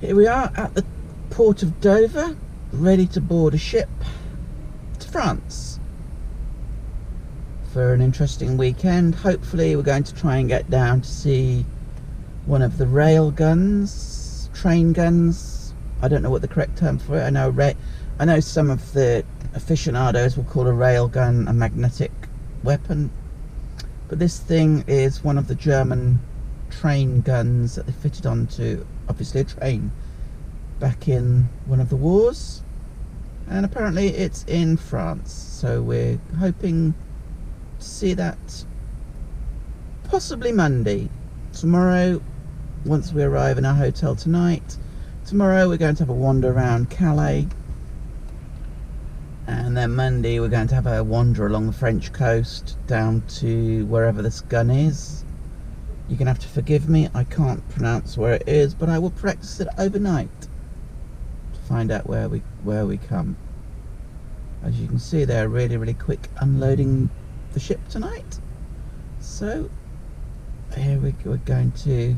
Here we are at the port of Dover, ready to board a ship to France for an interesting weekend. Hopefully we're going to try and get down to see one of the rail guns, train guns. I don't know what the correct term for it. I know some of the aficionados will call a rail gun a magnetic weapon, but this thing is one of the German train guns that they fitted onto obviously a train back in one of the wars, and apparently it's in France, so we're hoping to see that possibly Monday. Tomorrow, once we arrive in our hotel tonight, tomorrow we're going to have a wander around Calais, and then Monday we're going to have a wander along the French coast down to wherever this gun is. You're going to have to forgive me, I can't pronounce where it is, but I will practice it overnight to find out where we come. As you can see, they're really quick unloading the ship tonight. So here we're going to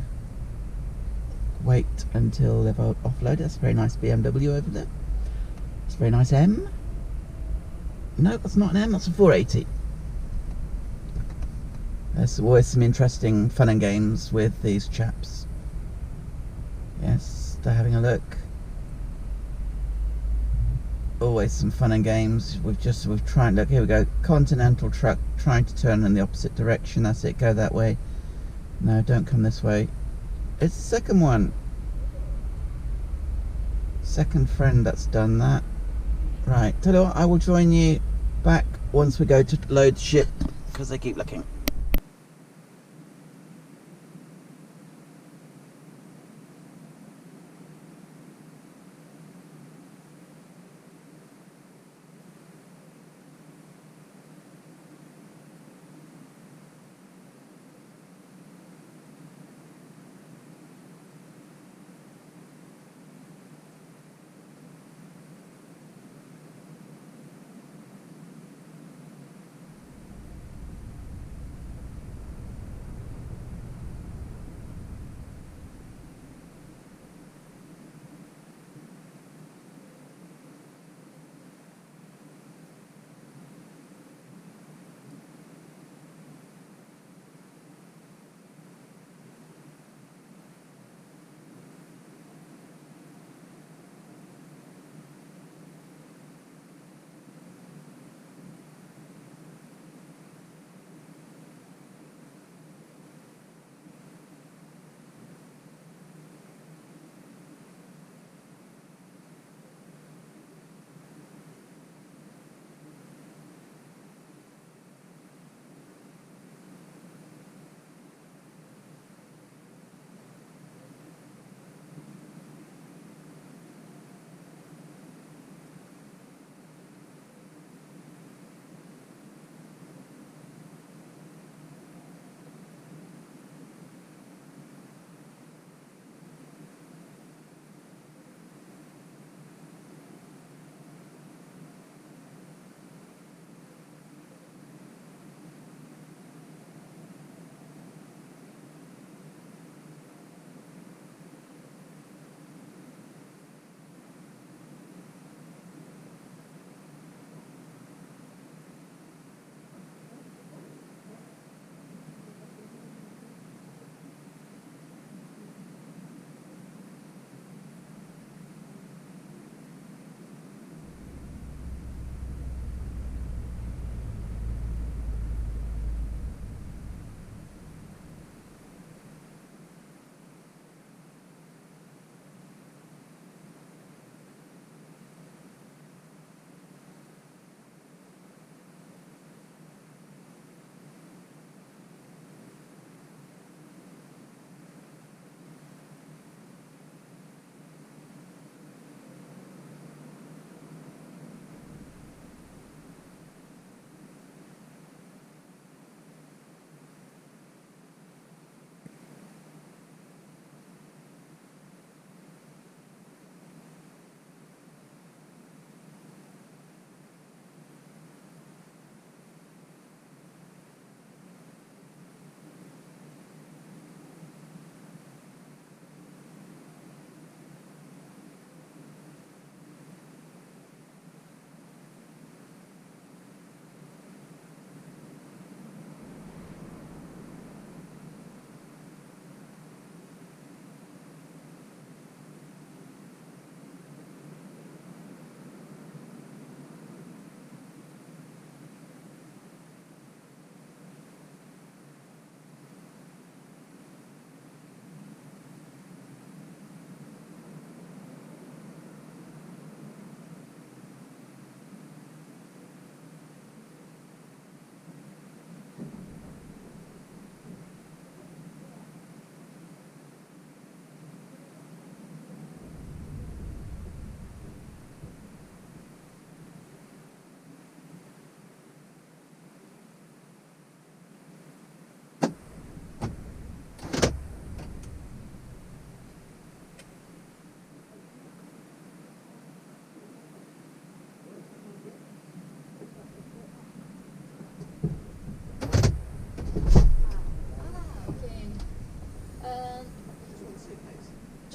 wait until they've offloaded. That's a very nice BMW over there. It's a very nice M. No, that's not an M, that's a 480. There's always some interesting fun and games with these chaps. Yes, they're having a look. Always some fun and games. We've tried, look, here we go. Continental truck trying to turn in the opposite direction. That's it, go that way. No, don't come this way. It's the second one. Second friend that's done that. Right, tell you what, I will join you back once we go to load ship, because they keep looking.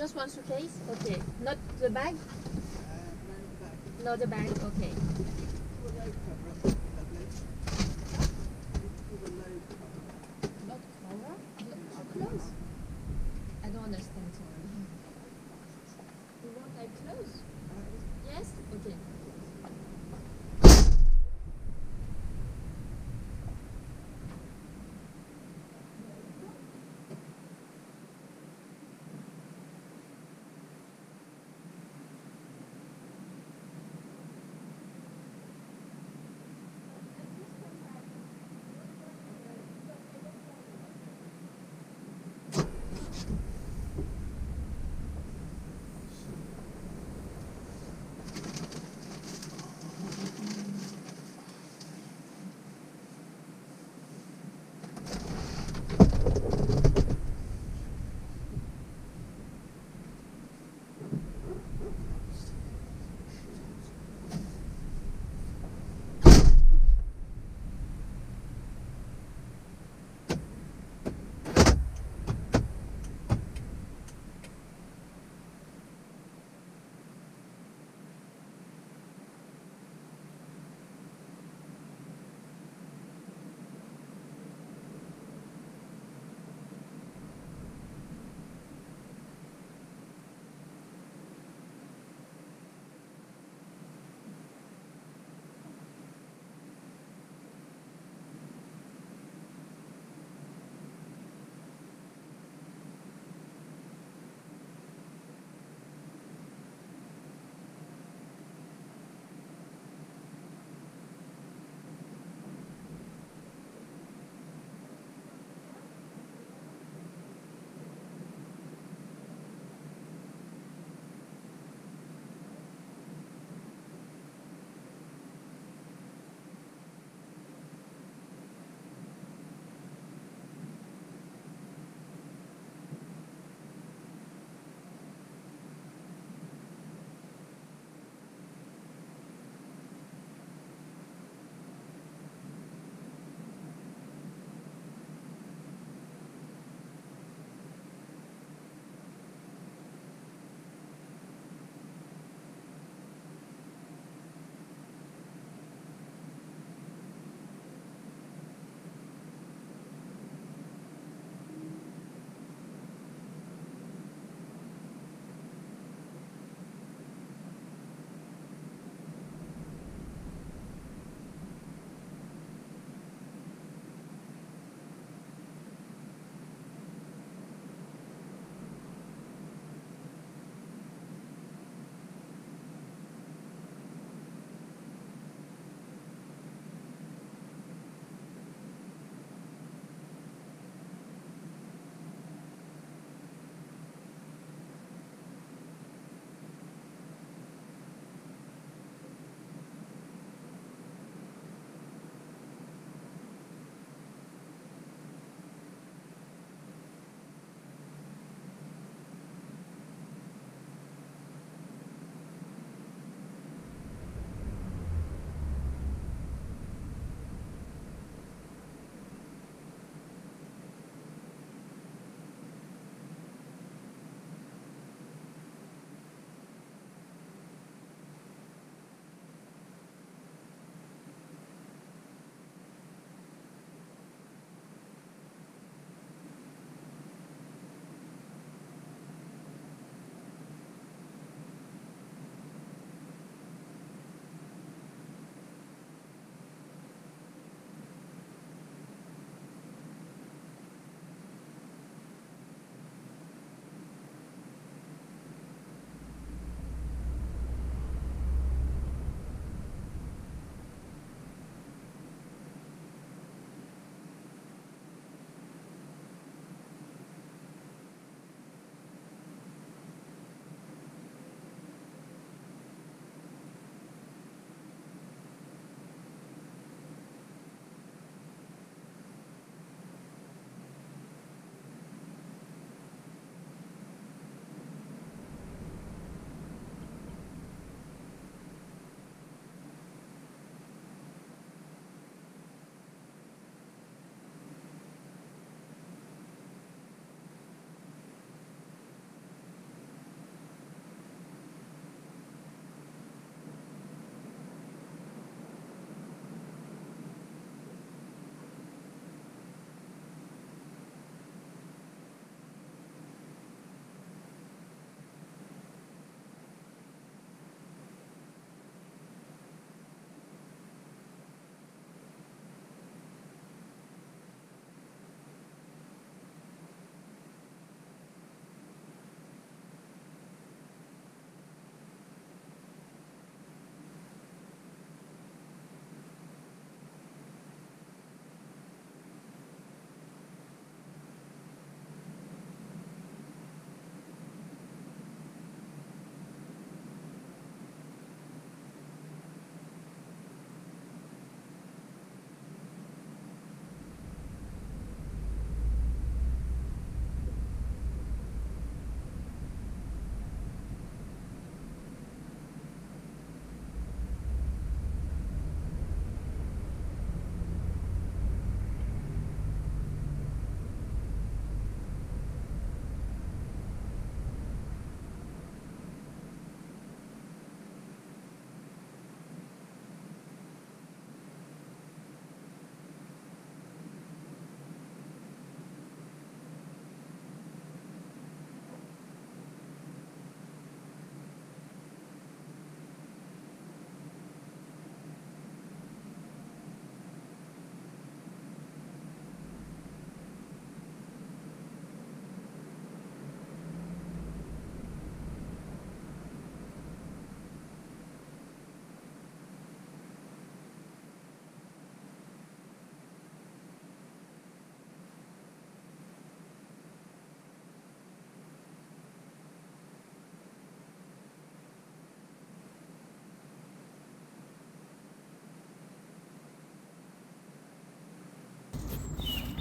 Just one suitcase? Okay. Not the bag? Not the bag, okay. Not cover? Our clothes? I don't understand, sorry. You want like clothes? Yes? Okay.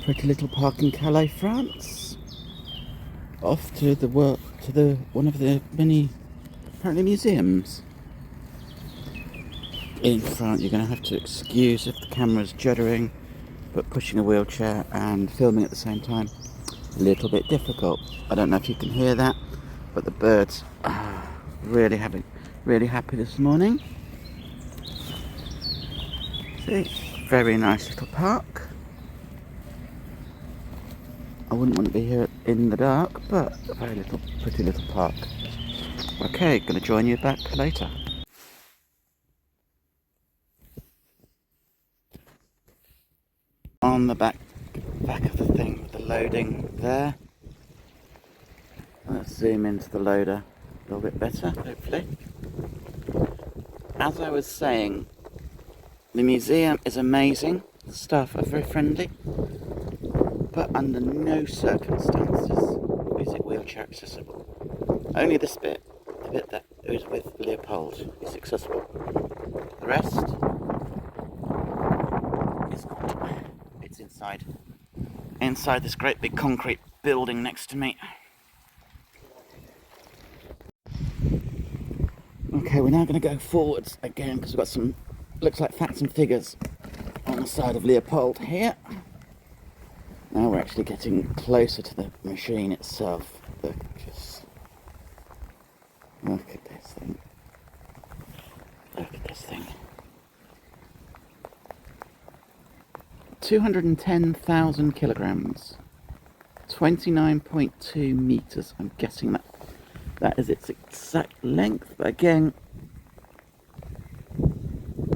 Pretty little park in Calais, France. Off to the one of the many apparently museums. In front, you're going to have to excuse if the camera's juddering, but pushing a wheelchair and filming at the same time, a little bit difficult. I don't know if you can hear that, but the birds are really happy this morning. See, very nice little park. I wouldn't want to be here in the dark, but a pretty little park. Okay, going to join you back later. On the back of the thing with the loading there. Let's zoom into the loader a little bit better, hopefully. As I was saying, the museum is amazing. The staff are very friendly, but under no circumstances is it wheelchair accessible. Only this bit, the bit that is with Leopold, is accessible. The rest is not. It's inside this great big concrete building next to me. Okay, we're now going to go forwards again because we've got some, looks like facts and figures on the side of Leopold here. Now we're actually getting closer to the machine itself. Look at this thing. Look at this thing. 210,000 kilograms. 29.2 meters. I'm guessing that is its exact length. But again,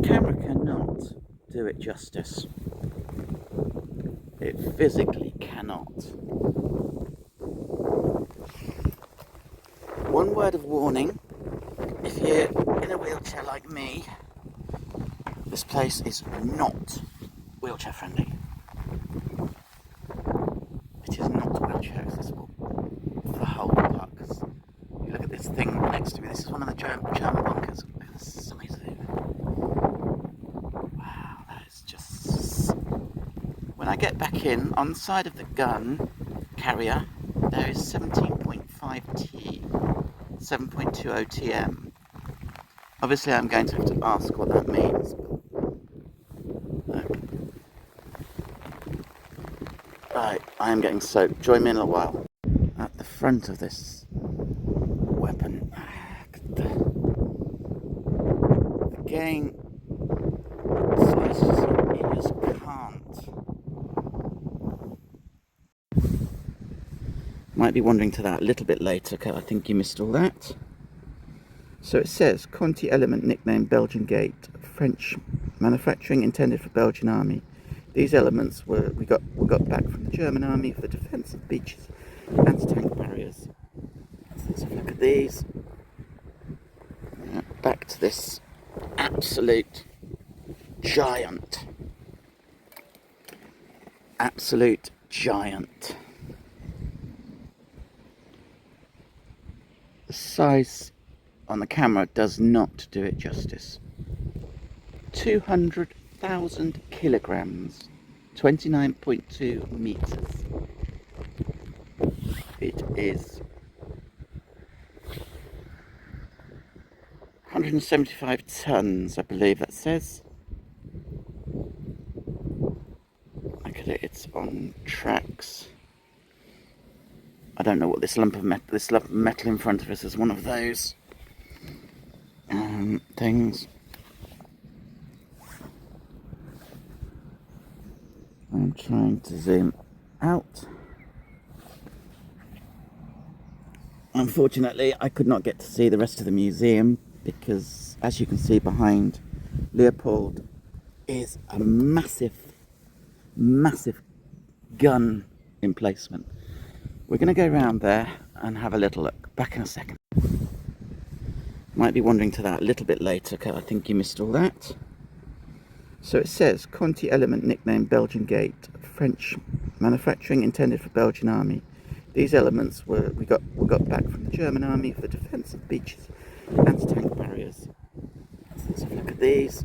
camera cannot do it justice. It physically cannot. One word of warning, if you're in a wheelchair like me, this place is not wheelchair friendly. It is not wheelchair accessible for the whole park. You look at this thing next to me, this is one of the German bunkers. Look at the size of it. Wow, that is just... When I get back in, on the side of the gun carrier, there is 17.5 T, 7.20 TM. Obviously I'm going to have to ask what that means. Right, I am getting soaked. Join me in a while. At the front of this weapon. Again, it just can't. Might be wandering to that a little bit later, because I think you missed all that. So it says, Conti element nicknamed Belgian Gate, French manufacturing intended for Belgian Army. These elements we got back from the German Army for the defence of beaches, anti-tank barriers. So let's have a look at these. Back to this absolute giant. Absolute giant. The size on the camera does not do it justice. 200,000 kilograms, 29.2 meters. It is 175 tons, I believe that says. Look at it, it's on tracks. I don't know what this lump of metal in front of us is. One of those things. I'm trying to zoom out. Unfortunately, I could not get to see the rest of the museum because, as you can see behind, Leopold is a massive gun emplacement. We're going to go around there and have a little look. Back in a second. Might be wandering to that a little bit later, because I think you missed all that. So it says, Conti element nicknamed Belgian Gate, French manufacturing intended for Belgian Army. These elements we got back from the German Army for the defence of beaches, anti-tank barriers. So let's have a look at these.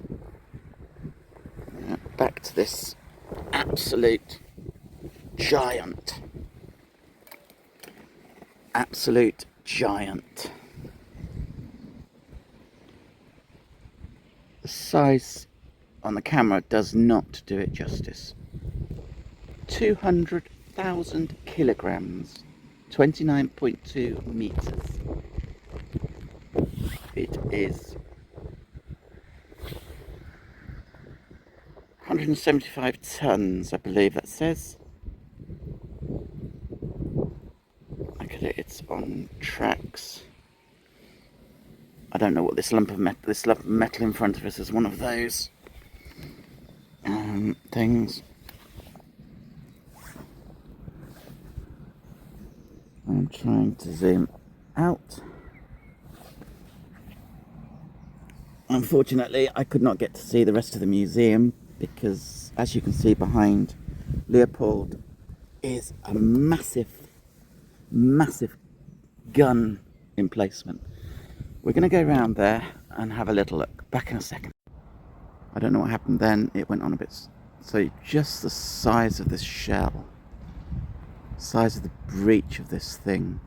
Back to this absolute giant. Absolute giant. The size on the camera does not do it justice. 200,000 kilograms, 29.2 meters. It is 175 tons, I believe that says. Look at it, it's on tracks. I don't know what this lump of metal in front of us is. One of those things. I'm trying to zoom out. Unfortunately, I could not get to see the rest of the museum because, as you can see behind, Leopold is a massive gun emplacement. We're going to go around there and have a little look. Back in a second. I don't know what happened then. It went on a bit. So just the size of this shell. Size of the breach of this thing.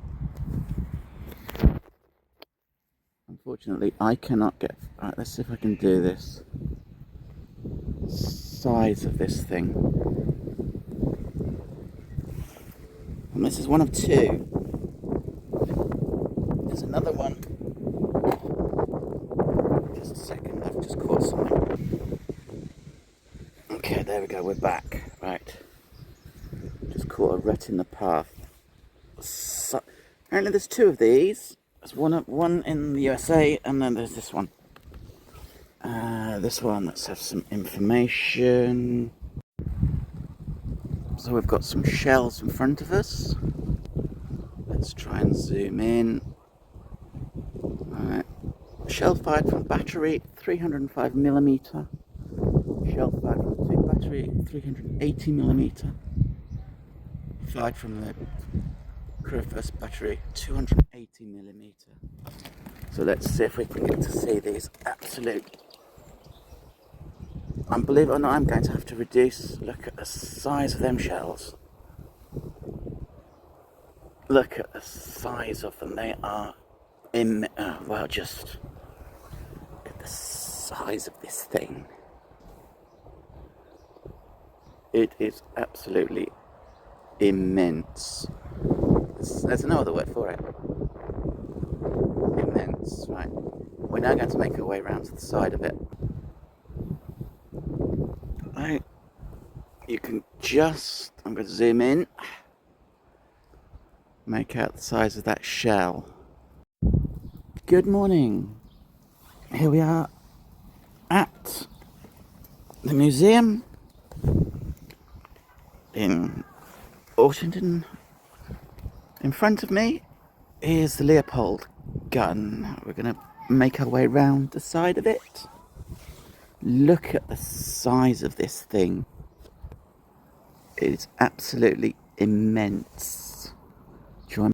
Unfortunately, I cannot get... Right, let's see if I can do this. Size of this thing. And this is one of two. There's another one. Just a second, I've just caught something. Okay, there we go, we're back. Right. Just caught a rut in the path. So, apparently there's two of these. There's one in the USA, and then there's this one. This one, let's have some information. So we've got some shells in front of us. Let's try and zoom in. Alright. Shell fired from battery, 305mm. Shell fired from two battery, 380mm. Fired from the crew first battery, 280mm. So let's see if we can get to see these absolute. And believe it or not, I'm going to have to reduce. Look at the size of them shells. Look at the size of them. They are well, just look at the size of this thing. It is absolutely immense. There's no other word for it. Immense. Right. We're now going to make our way around to the side of it. Right. You can just, I'm going to zoom in. Make out the size of that shell. Good morning. Here we are at the museum in Washington. In front of me is the Leopold gun. We're going to make our way round the side of it. Look at the size of this thing. It is absolutely immense.